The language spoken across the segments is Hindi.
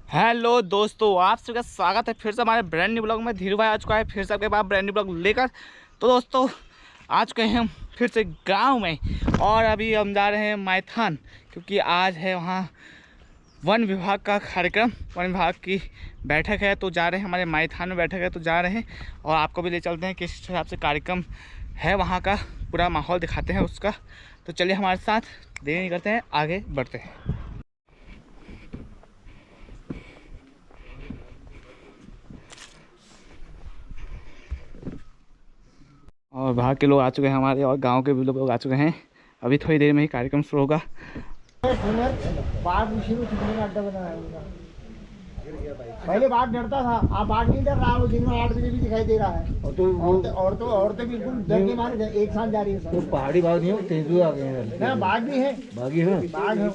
हेलो दोस्तों, आप सबका स्वागत है फिर से हमारे ब्रांड न्यू ब्लॉग में। धीरू भाई आ चुका है फिर से आपके पास ब्रांड न्यू ब्लॉग लेकर। तो दोस्तों आज गए हम फिर से गांव में और अभी हम जा रहे हैं मैथान, क्योंकि आज है वहाँ वन विभाग का कार्यक्रम। वन विभाग की बैठक है तो जा रहे हैं, हमारे मैथान में बैठक है तो जा रहे हैं। और आपको भी ले चलते हैं किस हिसाब से कार्यक्रम है, वहाँ का पूरा माहौल दिखाते हैं उसका। तो चलिए हमारे साथ, देरी नहीं करते हैं, आगे बढ़ते हैं। और बाहर के लोग आ चुके हैं हमारे, और गांव के भी लोग आ चुके हैं। अभी थोड़ी देर में ही कार्यक्रम शुरू होगा। पहले बाघ डरता था, अब बाघ नहीं डर रहा। वो दिन में 8 बजे भी दिखाई दे रहा है। और तो औरतें बिल्कुल डर के मारे एक साथ जा रही है। तो पहाड़ी बाघ नहीं हो, तेंदुए आ गए हैं ना, बाघ भी है, बाघी है, बाघ है।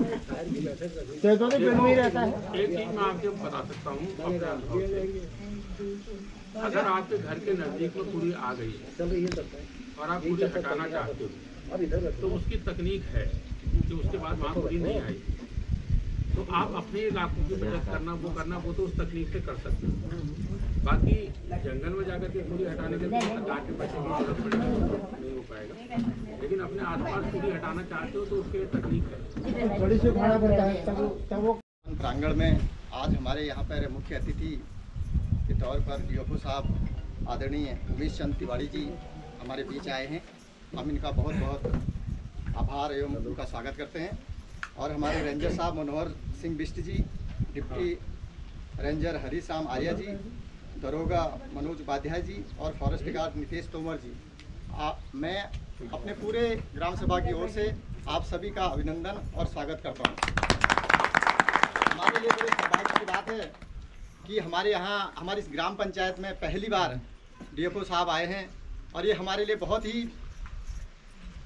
तेंदुआ तो पेड़ में ही रहता है। एक चीज मैं आपको बता सकता हूँ अपने अनुभव से। अगर आपके घर के नजदीक में पूरी आ गई है और आप पूरी हटाना चाहते हो तो उसकी तकनीक है कि उसके बाद वहाँ पूरी नहीं आई, तो आप अपने इलाकों की मदद करना वो तो उस तकनीक से कर सकते हो। बाकी जंगल में जाकर के पूरी हटाने के लिए काट के बच्चे की जरूरत पड़ेगी, नहीं हो पाएगा। लेकिन अपने आसपास पूरी हटाना चाहते हो तो उसके लिए तकनीक है। थोड़ी सी खाना पड़ता है तब वो प्रांगण में आज हमारे यहाँ पर मुख्य अतिथि के तौर पर डीएफओ साहब आदरणीय उमेश चंद तिवारी जी हमारे बीच आए हैं। हम इनका बहुत बहुत आभार एवं उनका स्वागत करते हैं। और हमारे रेंजर साहब मनोहर सिंह बिष्ट जी, डिप्टी रेंजर हरिश्याम आर्या जी, दरोगा मनोज उपाध्याय जी और फॉरेस्ट गार्ड नितेश तोमर जी, मैं अपने पूरे ग्राम सभा की ओर से आप सभी का अभिनंदन और स्वागत करता हूँ। हमारे लिए बड़ी सौभाग्य की बात है कि हमारे यहाँ हमारी इस ग्राम पंचायत में पहली बार डीएफओ साहब आए हैं। और ये हमारे लिए बहुत ही,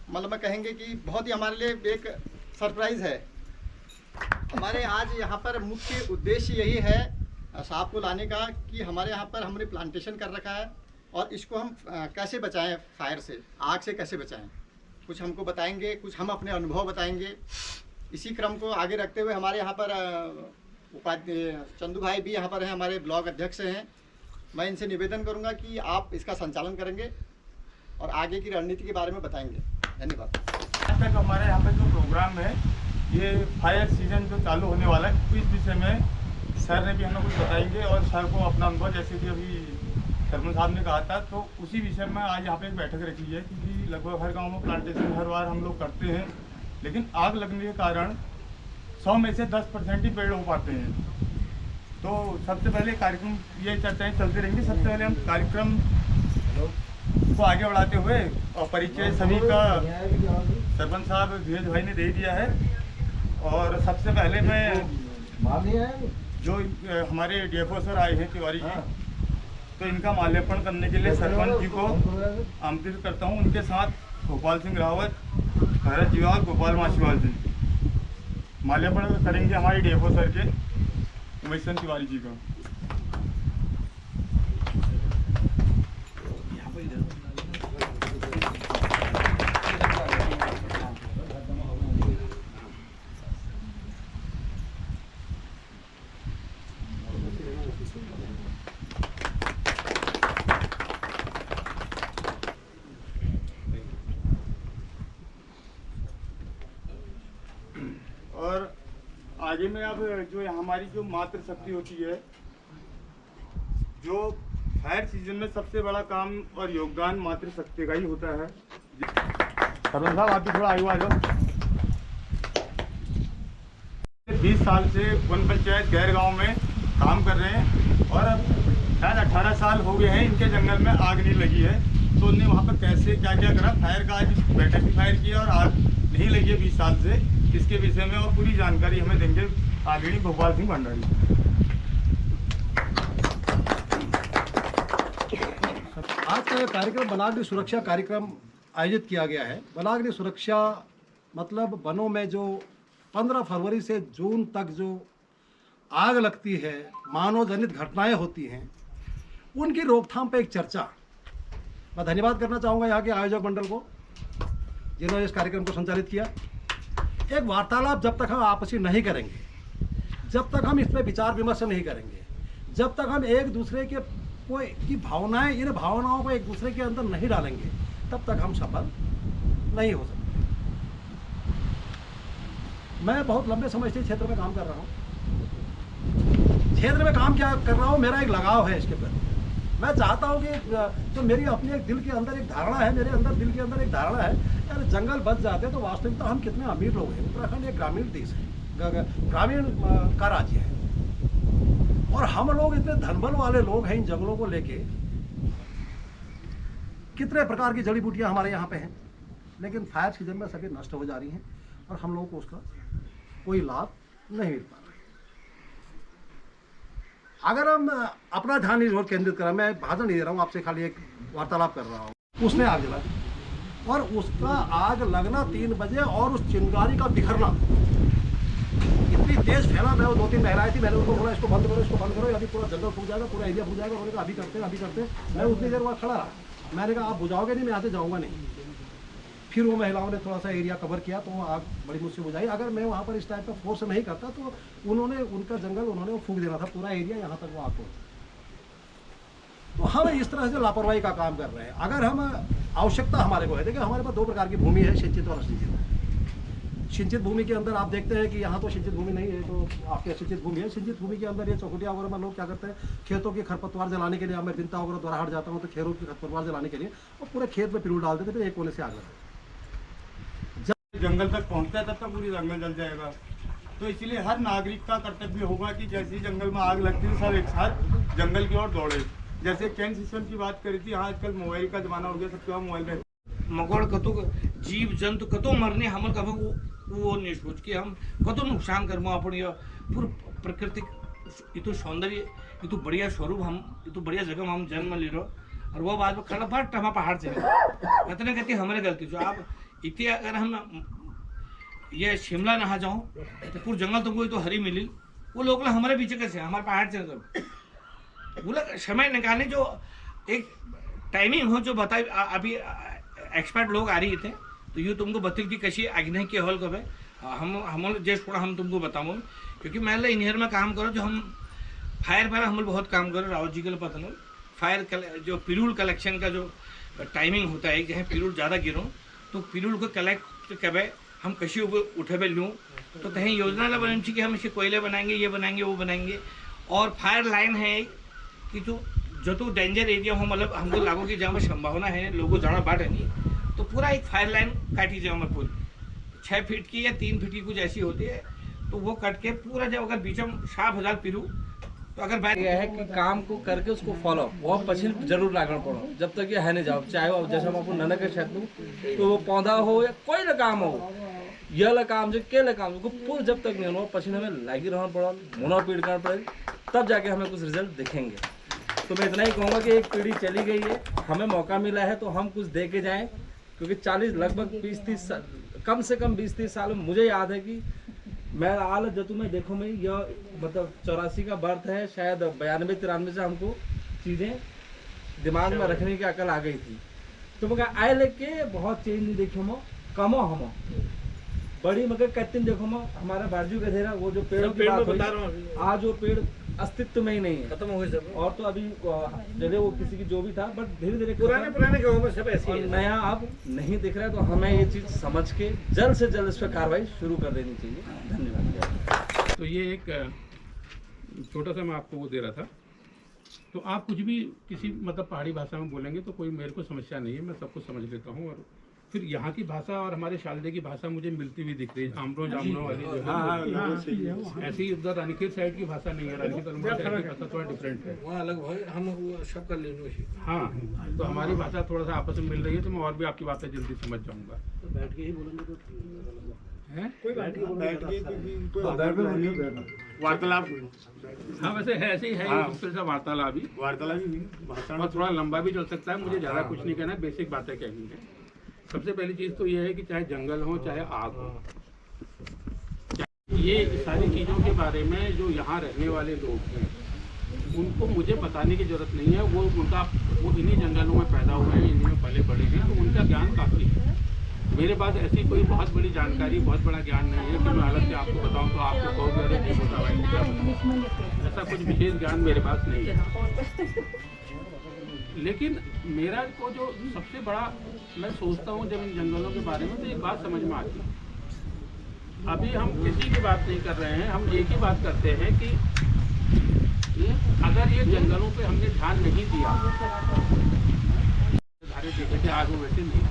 मतलब मैं कहेंगे कि बहुत ही हमारे लिए एक सरप्राइज़ है। हमारे आज यहाँ पर मुख्य उद्देश्य यही है साहब को लाने का कि हमारे यहाँ पर हमने प्लांटेशन कर रखा है और इसको हम कैसे बचाएं, फायर से, आग से कैसे बचाएं, कुछ हमको बताएंगे, कुछ हम अपने अनुभव बताएंगे। इसी क्रम को आगे रखते हुए हमारे यहाँ पर चंदू भाई भी यहाँ पर हैं, हमारे ब्लॉक अध्यक्ष हैं। मैं इनसे निवेदन करूँगा कि आप इसका संचालन करेंगे और आगे की रणनीति के बारे में बताएंगे। धन्यवाद। आज तक हमारे यहाँ पे जो प्रोग्राम है, ये फायर सीजन जो चालू होने वाला है, तो इस विषय में सर ने भी हमें कुछ बताएंगे और सर को अपना अनुभव, जैसे कि अभी सरपंच साहब ने कहा था, तो उसी विषय में आज यहाँ पे एक बैठक रखी है। क्योंकि लगभग हर गांव में प्लांटेशन हर बार हम लोग करते हैं, लेकिन आग लगने के कारण 100 में से 10% ही पेड़ हो पाते हैं। तो सबसे पहले कार्यक्रम, ये चर्चाएँ चलती रहेंगी। सबसे पहले हम कार्यक्रम को आगे बढ़ाते हुए और परिचय सभी का सरपंच साहब धीरज भाई ने दे दिया है। और सबसे पहले मैं जो हमारे डीएफओ सर आए हैं तिवारी जी, तो इनका माल्यार्पण करने के लिए सरपंच जी को आमंत्रित करता हूं। उनके साथ गोपाल सिंह रावत, भरत जी और गोपाल मासीवाल जी माल्यार्पण करेंगे हमारे डीएफओ सर के उमेश चंद तिवारी जी का। और आगे में अब जो हमारी जो मातृ शक्ति होती है, जो फायर सीजन में सबसे बड़ा काम और योगदान मातृ शक्ति का ही होता है। सरपंच साहब आप भी थोड़ा आगे आ जाओ। 20 साल से वन पंचायत गैर गांव में काम कर रहे हैं और अब शायद 18 साल हो गए हैं इनके जंगल में आग नहीं लगी है। तो उन्होंने वहाँ पर कैसे क्या क्या करा, फायर का आज बैठक भी फायर किया और आग नहीं लगी है 20 साल से। इसके विषय में और पूरी जानकारी हमें देंगे आदरणीय गोपाल सिंह भंडारी। आज का यह कार्यक्रम वनाग्नि सुरक्षा कार्यक्रम आयोजित किया गया है। वनाग्नि सुरक्षा मतलब वनों में जो 15 फरवरी से जून तक जो आग लगती है, मानव जनित घटनाएं होती हैं, उनकी रोकथाम पर एक चर्चा। मैं धन्यवाद करना चाहूँगा यहाँ के आयोजक मंडल को, जिन्होंने इस कार्यक्रम को संचालित किया। एक वार्तालाप जब तक हम आपसी नहीं करेंगे, जब तक हम इस पर विचार विमर्श नहीं करेंगे, जब तक हम एक दूसरे के कोई की भावनाएं, इन भावनाओं को एक दूसरे के अंदर नहीं डालेंगे, तब तक हम सफल नहीं हो सकते। मैं बहुत लंबे समय से क्षेत्र में काम कर रहा हूँ। क्षेत्र में काम क्या कर रहा हूँ, मेरा एक लगाव है इसके प्रति। मैं चाहता हूँ कि जो मेरी अपनी एक दिल के अंदर एक धारणा है, मेरे अंदर दिल के अंदर एक धारणा है, यार जंगल बच जाते तो वास्तविकता हम कितने अमीर लोग हैं। उत्तराखंड एक ग्रामीण देश है, ग्रामीण का राज्य है, और हम लोग इतने धनबल वाले लोग हैं इन जंगलों को लेके। कितने प्रकार की जड़ी बूटियां हमारे यहाँ पे हैं, लेकिन फायर सीजन में सभी नष्ट हो जा रही हैं और हम लोगों को उसका कोई लाभ नहीं मिल पा रहा। अगर हम अपना ध्यान इस ओर केंद्रित करें, मैं भाषण नहीं दे रहा हूँ आपसे, खाली एक वार्तालाप कर रहा हूँ। उसने आग जला दी और उसका आग लगना 3 बजे और उस चिंगारी का बिखरना इतनी तेज फैला। मैं वो 2-3 महिलाएं थी, मैंने उनको बोला इसको बंद करो, इसको बंद करो, अभी पूरा जंगल फूक जाएगा, पूरा एरिया फूक जाएगा। उन्होंने कहा अभी करते हैं, अभी करते हैं। मैं उतनी देर वहाँ खड़ा रहा। मैंने कहा आप बुझाओगे नहीं, मैं यहाँ से जाऊँगा नहीं। फिर वो महिलाओं ने थोड़ा सा एरिया कवर किया तो वो आग बड़ी मुझसे बुझाई। अगर मैं वहाँ पर इस टाइप का फोर्स नहीं करता तो उन्होंने उनका जंगल उन्होंने वो फूक देना था, पूरा एरिया यहाँ तक वो आग पहुँच। तो हम इस तरह से लापरवाही का काम कर रहे हैं। अगर हम आवश्यकता हमारे को है, देखिए हमारे पास 2 प्रकार की भूमि है, सिंचित और असिंचित। सिंचित भूमि के अंदर आप देखते हैं कि यहाँ तो सिंचित भूमि नहीं है, तो आपके असिंचित भूमि है। सिंचित भूमि के अंदर ये चौखुटिया वगैरह में लोग क्या करते हैं, खेतों की खरपतवार जलाने के लिए, मैं बिनता वगैरह द्वारा हट जाता हूँ तो खेतों की खरपतवार जलाने के लिए और पूरे खेत में पिरूल डाल देते, फिर एक कोने से आग लगाते। जंगल तक पहुंचता है तब तक पूरी जंगल जल जाएगा। तो इसीलिए हर नागरिक का कर्तव्य होगा कि जैसे ही जंगल में आग लगती है सब एक साथ जंगल की ओर दौड़े। जैसे कैन सिस्टम की बात करी थी, हाँ आजकल मोबाइल का जमाना हो गया, सबके पास मोबाइल में मकोड़ कतो जीव जंतु कतो मरने हमर कभी वो नहीं सोच के हम कतो नुकसान करमो अपन ये पूरा प्राकृतिक इतो सौंदर्य, इतो बढ़िया स्वरूप, हम इतो बढ़िया जगह में हम जन्म ले रहे और वो बाद में खड़ा फट हम पहाड़ से कहते कहती हमारे गलती जो आप इतने। अगर हम ये शिमला नहा जाऊँ तो पूरा जंगल तुमको तो हरी मिली, वो लोग हमारे पीछे कैसे, हमारे पहाड़ से वो लोग समय निकालने जो एक टाइमिंग हो जो बताए। अभी एक्सपर्ट लोग आ रही थे तो ये तुमको बतील की कशी आग्नेय के हॉल कब है हम जस्ट थोड़ा हम तुमको बताऊँ, क्योंकि मैं इंजीनियर में काम करो, जो हम फायर पर हम बहुत काम करो। रावत जी के लिए पता नहीं फायर जो पिरूल कलेक्शन का जो टाइमिंग होता है, जहाँ पिरूल ज़्यादा गिरो तो पिरूल को कलेक्ट कब हम कशी उठे लूँ, तो कहीं योजना ना बनी कि हम इसे कोयले बनाएंगे, ये बनाएंगे, वो बनाएंगे। और फायर लाइन है कि जो तो डेंजर एरिया हो, मतलब हमको लागू की जहाँ पर संभावना है लोगों जाना बाट है नहीं, तो पूरा एक फायर लाइन काटी जाए हमें पूरी 6 फीट की या 3 फीट की कुछ ऐसी होती है, तो वो कट के पूरा जब अगर बीच में 7,000 पिरू तो अगर बात यह है कि काम को करके उसको फॉलो बहुत पछिन जरूर लागण पड़ो, जब तक ये है नहीं जाओ, चाहे वो जैसे हम अपन ननक क्षेत्र तो वो पौधा हो या कोई ना काम हो, यह ला काम जो के ला काम को पूरा जब तक नहीं हो पछिन हमें लागी रहना पड़ा, मुना पीड़ करना पड़ेगा, तब जाके हमें कुछ रिजल्ट दिखेंगे। तो मैं इतना ही कहूँगा कि एक पीढ़ी चली गई है, हमें मौका मिला है तो हम कुछ दे के जाएँ, क्योंकि 40 लगभग 20-30 साल, कम से कम 20-30 साल में मुझे याद है कि मैं आल जतु में देखो मैं यह मतलब 84 का बर्थ है, शायद 92-93 से हमको चीज़ें दिमाग में रखने की अकल आ गई थी। तो मगर आए लेके बहुत चेंज नहीं देखो मो कमो हम बड़ी मगर कहते देखो मो हमारा बाजू का धेरा वो जो पेड़ की बात हुई, आज वो पेड़ अस्तित्व में ही नहीं है, खत्म हो गए सब। और तो अभी चले वो किसी की जो भी था, बट धीरे धीरे पुराने गाँव में सब ऐसे नया अब नहीं दिख रहा है। तो हमें ये चीज़ समझ के जल्द से जल्द इस पर कार्रवाई शुरू कर देनी चाहिए। धन्यवाद। तो ये एक छोटा सा मैं आपको वो दे रहा था, तो आप कुछ भी किसी मतलब पहाड़ी भाषा में बोलेंगे तो कोई मेरे को समस्या नहीं है, मैं सब कुछ समझ लेता हूँ। और फिर यहाँ की भाषा और हमारे शालदे की भाषा मुझे मिलती हुई दिख रही है, आमरो जामरो वाली जो है ऐसी उधर रानीखेत साइड की भाषा नहीं है, रानीखेत अलमोड़ा साइड की भाषा थोड़ा डिफरेंट है, वहाँ अलग भाई हम सब कर लेंगे। हाँ, तो हमारी भाषा थोड़ा सा आपस में मिल रही है, तो मैं और भी आपकी बातें जल्दी समझ जाऊँगा। तो बैठ के ही बोलेंगे तो वार्तालाप। हाँ, वैसे है ऐसे ही है, मुश्किल सा वार्तालाप ही, भाषा में थोड़ा लंबा भी चल सकता है। मुझे ज़्यादा कुछ नहीं कहना है, बेसिक बातें कहनी है। सबसे पहली चीज़ तो ये है कि चाहे जंगल हो चाहे आग हो, ये सारी चीज़ों के बारे में जो यहाँ रहने वाले लोग हैं उनको मुझे बताने की ज़रूरत नहीं है। वो इन्हीं जंगलों में पैदा हुए हैं, इन्हीं में पले बड़े हैं, तो उनका ज्ञान काफ़ी है। मेरे पास ऐसी कोई बहुत बड़ी जानकारी, बहुत बड़ा ज्ञान नहीं है कि मैं अलग से आपको बताऊं तो आपको कहोगे अरे नहीं होता भाई, क्या बताऊं। ऐसा कुछ विशेष ज्ञान मेरे पास नहीं है। लेकिन मेरा को जो सबसे बड़ा मैं सोचता हूँ जब इन जंगलों के बारे में, तो एक बात समझ में आती है। अभी हम किसी की बात नहीं कर रहे हैं, हम एक ही बात करते हैं कि अगर ये जंगलों पे हमने ध्यान नहीं दिया, धारे देखे थे आग वैसे नहीं,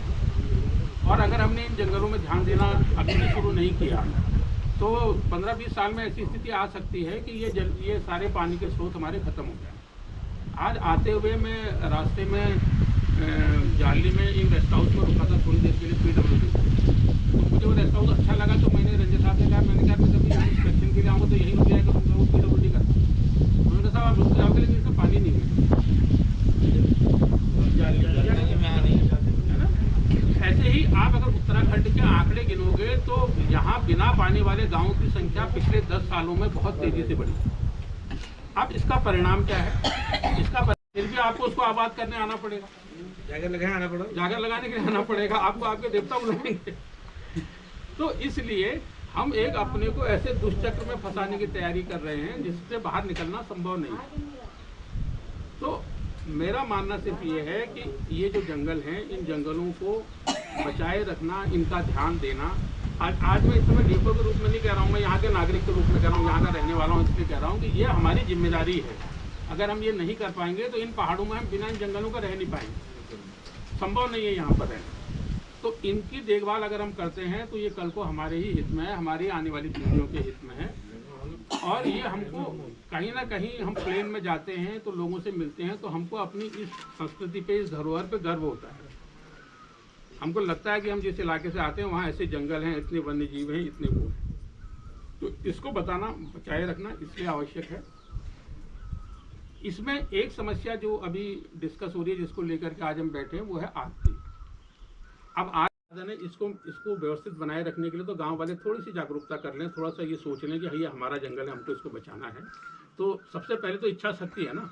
और अगर हमने इन जंगलों में ध्यान देना अभी से शुरू नहीं किया तो 15-20 साल में ऐसी स्थिति आ सकती है कि ये सारे पानी के स्रोत हमारे खत्म हो जाए। आज आते हुए मैं रास्ते में जाली में एक रेस्ट हाउस में रुका था थोड़ी देर के लिए, PWD। तो मुझे वो रेस्ट हाउस अच्छा लगा, तो मैंने रंजन साहब से कहा, मैंने कहा मैं कभी यहाँ इंस्पेक्शन के लिए आऊँगा तो यही रुक जाएगा, वो PWD का। उन्होंने कहा साहब आप रुक जाओगे लेकिन इसमें पानी नहीं है, ऐसे ही आप अगर उत्तराखंड के आंकड़े गिनोगे तो यहाँ बिना पानी वाले गांवों की संख्या पिछले 10 सालों में बहुत तेजी से बढ़ी। अब इसका परिणाम क्या है? फिर भी आपको उसको आबाद करने आना पड़ेगा, जागर लगाने के लिए आना पड़ेगा, आपको आपके देवता बुलाएंगे। तो इसलिए हम एक अपने को ऐसे दुष्चक्र में फंसाने की तैयारी कर रहे हैं जिससे बाहर निकलना संभव नहीं है। तो मेरा मानना सिर्फ ये है कि ये जो जंगल हैं, इन जंगलों को बचाए रखना, इनका ध्यान देना। आज मैं इस समय डीपो के रूप में नहीं कह रहा हूँ, मैं यहाँ के नागरिक के रूप में कह रहा हूँ, यहाँ का रहने वाला हूँ, इसलिए कह रहा हूँ कि ये हमारी जिम्मेदारी है। अगर हम ये नहीं कर पाएंगे तो इन पहाड़ों में हम बिना इन जंगलों का रह नहीं पाएंगे, संभव नहीं है यहाँ पर रहना। तो इनकी देखभाल अगर हम करते हैं तो ये कल को हमारे ही हित में है, हमारी आने वाली पीढ़ियों के हित में है। और ये हमको कहीं ना कहीं, हम प्लेन में जाते हैं तो लोगों से मिलते हैं तो हमको अपनी इस संस्कृति पे, इस धरोहर पे गर्व होता है। हमको लगता है कि हम जिस इलाके से आते हैं वहाँ ऐसे जंगल हैं, इतने वन्य जीव हैं, इतने वो हैं। तो इसको बताना, बचाए रखना इसलिए आवश्यक है। इसमें एक समस्या जो अभी डिस्कस हो रही है, जिसको लेकर के आज हम बैठे हैं, वो है आग की। अब आग ने इसको व्यवस्थित बनाए रखने के लिए तो गांव वाले थोड़ी सी जागरूकता कर लें, थोड़ा सा ये सोच लें कि ये हमारा जंगल है, हमको इसको बचाना है। तो सबसे पहले तो इच्छा शक्ति है ना,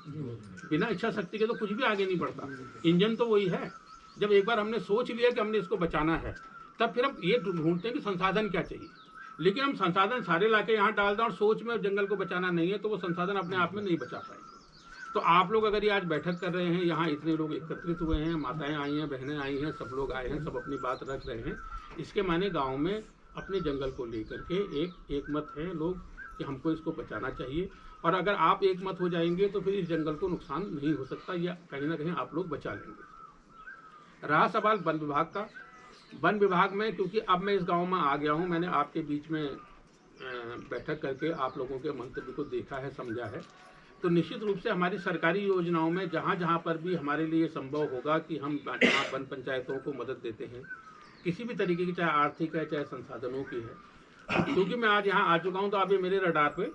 बिना इच्छा शक्ति के तो कुछ भी आगे नहीं बढ़ता। इंजन तो वही है। जब एक बार हमने सोच लिया कि हमने इसको बचाना है, तब फिर हम ये ढूंढते हैं कि संसाधन क्या चाहिए। लेकिन हम संसाधन सारे लाके यहाँ डाल दें और सोच में जंगल को बचाना नहीं है, तो वो संसाधन अपने आप में नहीं बचा पाएंगे। तो आप लोग अगर ये आज बैठक कर रहे हैं, यहाँ इतने लोग एकत्रित हुए हैं, माताएं आई हैं, बहनें आई हैं, सब लोग आए हैं, सब अपनी बात रख रहे हैं, इसके माने गांव में अपने जंगल को लेकर के एक मत है लोग कि हमको इसको बचाना चाहिए। और अगर आप एक मत हो जाएंगे तो फिर इस जंगल को नुकसान नहीं हो सकता, या कहीं ना कहीं आप लोग बचा लेंगे। रहा सवाल वन विभाग का, वन विभाग में क्योंकि अब मैं इस गाँव में आ गया हूँ, मैंने आपके बीच में बैठक करके आप लोगों के मंतव्य को देखा है, समझा है, तो निश्चित रूप से हमारी सरकारी योजनाओं में जहाँ जहाँ पर भी हमारे लिए संभव होगा कि हम जहाँ वन पंचायतों को मदद देते हैं किसी भी तरीके की, चाहे आर्थिक है चाहे संसाधनों की है, क्योंकि मैं आज यहाँ आ चुका हूँ तो आप ये मेरे रडार पे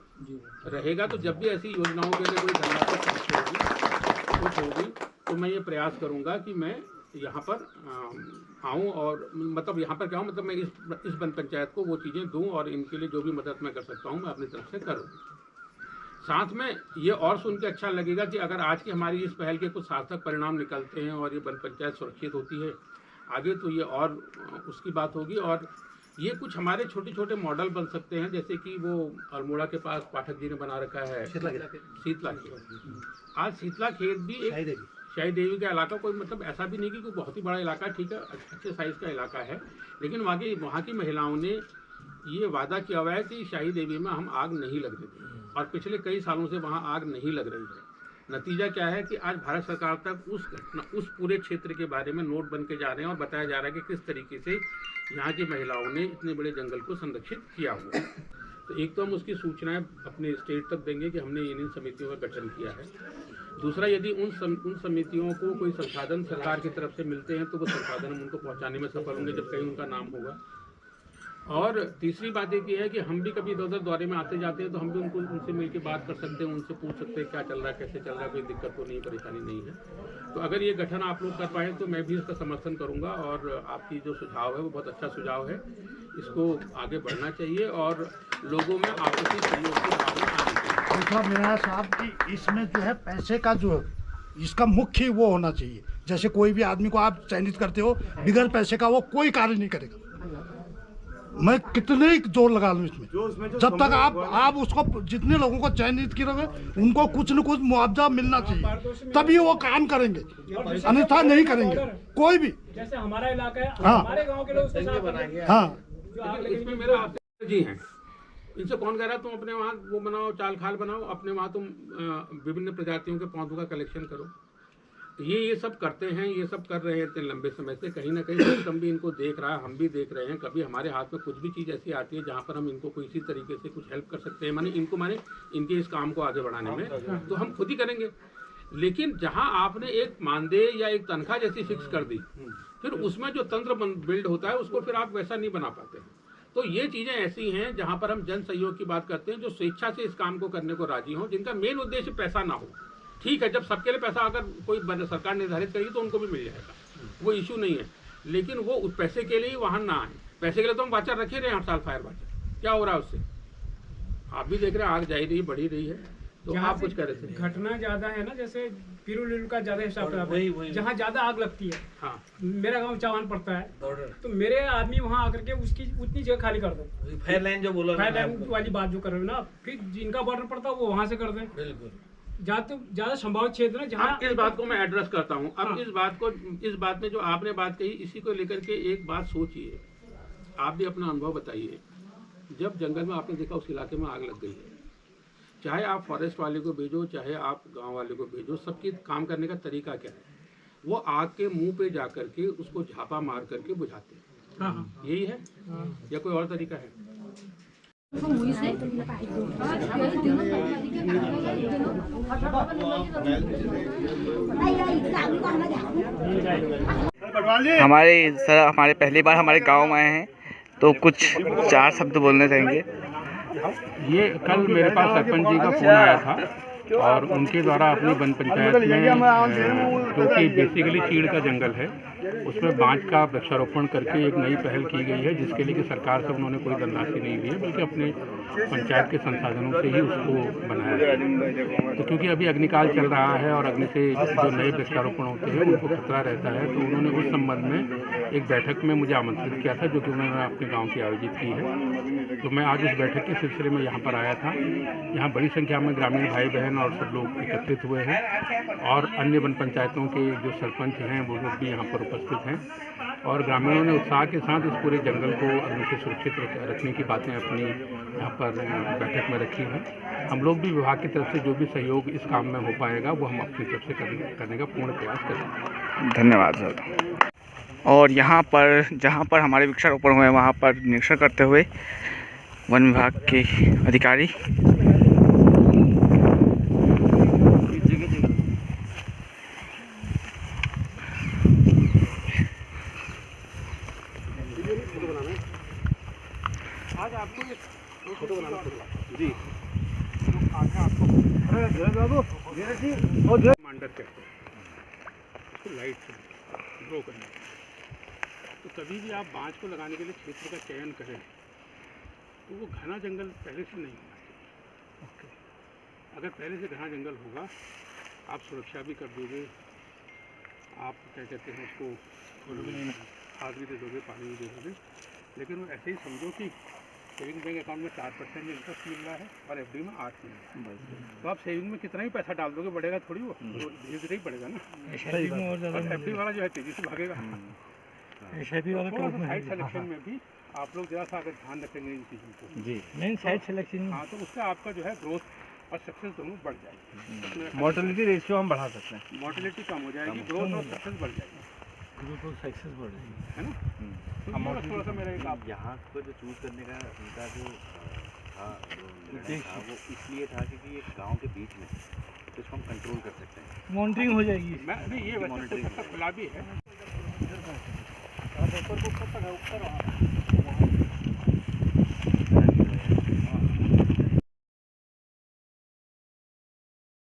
रहेगा। तो जब भी ऐसी योजनाओं के लिए कोई धनराशि कुछ होगी तो मैं ये प्रयास करूँगा कि मैं यहाँ पर आऊँ, और मतलब यहाँ पर क्या हूँ, मतलब मैं इस वन पंचायत को वो चीज़ें दूँ और इनके लिए जो भी मदद मैं कर सकता हूँ मैं अपनी तरफ से करूँ। साथ में ये और सुन के अच्छा लगेगा कि अगर आज की हमारी इस पहल के कुछ सार्थक परिणाम निकलते हैं और ये वन पंचायत सुरक्षित होती है आगे, तो ये और उसकी बात होगी। और ये कुछ हमारे छोटे छोटे मॉडल बन सकते हैं, जैसे कि वो अल्मोड़ा के पास पाठक जी ने बना रखा है शीतला खेत। आज शीतला खेत भी एक शाही देवी का इलाका, कोई मतलब ऐसा भी नहीं कि कोई बहुत ही बड़ा इलाका, ठीक है, अच्छे साइज़ का इलाका है, लेकिन वहाँ की महिलाओं ने ये वादा किया हुआ है कि शाही देवी में हम आग नहीं लगने देंगे, और पिछले कई सालों से वहाँ आग नहीं लग रही है। नतीजा क्या है कि आज भारत सरकार तक उस पूरे क्षेत्र के बारे में नोट बन के जा रहे हैं और बताया जा रहा है कि किस तरीके से यहाँ की महिलाओं ने इतने बड़े जंगल को संरक्षित किया हुआ है। तो एक तो हम उसकी सूचनाएं अपने स्टेट तक देंगे कि हमने इन समितियों का गठन किया है। दूसरा, यदि उन समितियों को कोई संसाधन सरकार की तरफ से मिलते हैं तो वो संसाधन हम उनको पहुँचाने में सफल होंगे जब कहीं उनका नाम होगा। और तीसरी बात एक ये है कि हम भी कभी इधर उधर दौरे में आते जाते हैं तो हम भी उनसे मिल के बात कर सकते हैं, उनसे पूछ सकते हैं क्या चल रहा है, कैसे चल रहा है, कोई दिक्कत तो नहीं, परेशानी नहीं है। तो अगर ये गठन आप लोग कर पाएँ तो मैं भी इसका समर्थन करूँगा, और आपकी जो सुझाव है वो बहुत अच्छा सुझाव है, इसको आगे बढ़ना चाहिए और लोगों में आपसी सहयोग की भावना आनी चाहिए। देखो मेरा साहब कि इसमें जो है पैसे का जो इसका मुख्य वो होना चाहिए। जैसे कोई भी आदमी को आप चयनित करते हो, बगैर पैसे का वो कोई कार्य नहीं करेगा। मैं कितने ही जोर लगा लूँ इसमें, जब तक आप उसको जितने लोगों को चयनित करोगे उनको कुछ न कुछ मुआवजा मिलना चाहिए, तभी वो काम करेंगे, अन्यथा नहीं करेंगे कोई भी। जैसे हमारा इलाका है, हाँ, हमारे गांव के लोग उसको साफ बनाएंगे। हाँ, इसमें मेरा आपसे जी है, इनसे कौन कह रहा है तुम अपने वहाँ वो बनाओ, चाल खाल बनाओ, अपने वहाँ तुम विभिन्न प्रजातियों के पौधों का कलेक्शन करो। ये सब करते हैं, ये सब कर रहे हैं इतने लंबे समय से। कहीं ना कहीं सिस्टम भी इनको देख रहा है, हम भी देख रहे हैं। कभी हमारे हाथ में कुछ भी चीज़ ऐसी आती है जहाँ पर हम इनको कोई इसी तरीके से कुछ हेल्प कर सकते हैं, माने इनके इस काम को आगे बढ़ाने में, तो हम खुद ही करेंगे। लेकिन जहाँ आपने एक मानदेय या एक तनख्वाह जैसी फिक्स कर दी, फिर उसमें जो तंत्र बिल्ड होता है उसको फिर आप वैसा नहीं बना पाते। तो ये चीज़ें ऐसी हैं जहाँ पर हम जन सहयोग की बात करते हैं, जो स्वेच्छा से इस काम को करने को राजी हों, जिनका मेन उद्देश्य पैसा ना हो। ठीक है, जब सबके लिए पैसा अगर कोई सरकार निर्धारित करेगी तो उनको भी मिल जाएगा, वो इशू नहीं है। लेकिन वो उस पैसे के लिए वहाँ ना आए। पैसे के लिए तो हम वाचर रखे रहे 8 साल फायर वाचर, क्या हो रहा है उससे? आप भी देख रहे हैं, आग जा ही रही, बढ़ी रही है। तो आप कुछ कह रहे थे, घटना ज्यादा है ना, जैसे पीरू का ज्यादा हिसाब है, जहाँ ज्यादा आग लगती है। हाँ, मेरा गांव चौहान पड़ता है, तो मेरे आदमी वहाँ आकर के उसकी उतनी जगह खाली कर दो। फायर लाइन जो बोला, फायर लाइन वाली बात जो कर रहे हो ना, फिर जिनका बॉर्डर पड़ता है वो वहाँ से कर दें। बिल्कुल ज्यादा संभावित क्षेत्र है जहाँ। इस बात को मैं एड्रेस करता हूँ। अब इस बात में जो आपने बात कही, इसी को लेकर के एक बात सोचिए, आप भी अपना अनुभव बताइए। जब जंगल में आपने देखा उस इलाके में आग लग गई है, चाहे आप फॉरेस्ट वाले को भेजो, चाहे आप गांव वाले को भेजो, सबकी काम करने का तरीका क्या है? वो आग के मुंह पे जा करके उसको झापा मार करके बुझाते हैं। यही है या कोई और तरीका है? हमारे पहली बार हमारे गांव में आए हैं, तो कुछ 4 शब्द बोलना चाहेंगे। ये कल मेरे पास सरपंच जी का फोन आया था और उनके द्वारा अपनी वन पंचायत में, जो कि बेसिकली चीड़ का जंगल है, उसमें बांज का वृक्षारोपण करके एक नई पहल की गई है, जिसके लिए कि सरकार से उन्होंने कोई धनराशि नहीं दी है, बल्कि अपने पंचायत के संसाधनों से ही उसको बनाया है। तो क्योंकि अभी अग्निकाल चल रहा है और अग्नि से जो नए वृक्षारोपण होते हैं उनको खतरा रहता है, तो उन्होंने उस संबंध में एक बैठक में मुझे आमंत्रित किया था, जो कि उन्होंने अपने गाँव की आयोजित की है। तो मैं आज उस बैठक के सिलसिले में यहाँ पर आया था। यहाँ बड़ी संख्या में ग्रामीण भाई बहन और सब लोग एकत्रित हुए हैं, और अन्य वन पंचायतों के जो सरपंच हैं वो लोग भी यहाँ पर उपस्थित हैं, और ग्रामीणों ने उत्साह के साथ इस पूरे जंगल को अग्नि से सुरक्षित रखने की बातें अपनी यहाँ पर बैठक में रखी हैं। हम लोग भी विभाग की तरफ से जो भी सहयोग इस काम में हो पाएगा वो हम अपनी तरफ से करने का पूर्ण प्रयास करेंगे। धन्यवाद सर। और यहाँ पर जहाँ पर हमारे वृक्षारोपण हुए वहाँ पर निरीक्षण करते हुए वन विभाग के अधिकारी आज आपको एक फोटो बनाना जी, आगे आपको मांडर कहते हैं, उसको लाइट से ग्रो करना। तो कभी भी आप बांज को लगाने के लिए क्षेत्र का चयन करें तो वो घना जंगल पहले से नहीं होना चाहिए। अगर पहले से घना जंगल होगा, आप सुरक्षा भी कर दोगे, आप क्या कहते हैं उसको खाद भी दे दोगे, पानी भी दे दोगे, लेकिन वो ऐसे ही समझो कि सेविंग बैंक अकाउंट में 4% में इंटरेस्ट मिल रहा है और एफडी में 8 मिल रहा है। तो आप सेविंग में कितना ही पैसा डाल दोगे, बढ़ेगा थोड़ी, वो धीरे धीरे ही बढ़ेगा ना। और एफडी वाला जो है तेजी से भागेगा। साइट सिलेक्शन में भी आप लोग जरा सा अगर ध्यान रखेंगे इन चीज़ों को जी, मेन साइट सिलेक्शन, हाँ, तो उससे आपका जो है ग्रोथ और सक्सेस दोनों बढ़ जाएगी। मोर्टेलिटी रेशियो हम बढ़ा सकते हैं, मोर्टेलिटी कम हो जाएगी, ग्रोथ और सक्सेस बढ़ जाएगी, ग्रोथ और सक्सेस बढ़ जाएगी, है ना। तो थोड़ा सा मेरा एक आप यहाँ को जो चूज़ करने का उनका जो था वो इसलिए था क्योंकि ये गांव के बीच में, तो इसको हम कंट्रोल कर सकते हैं, मॉनिटरिंग हो जाएगी। नहीं, ये वैसे खुला भी है।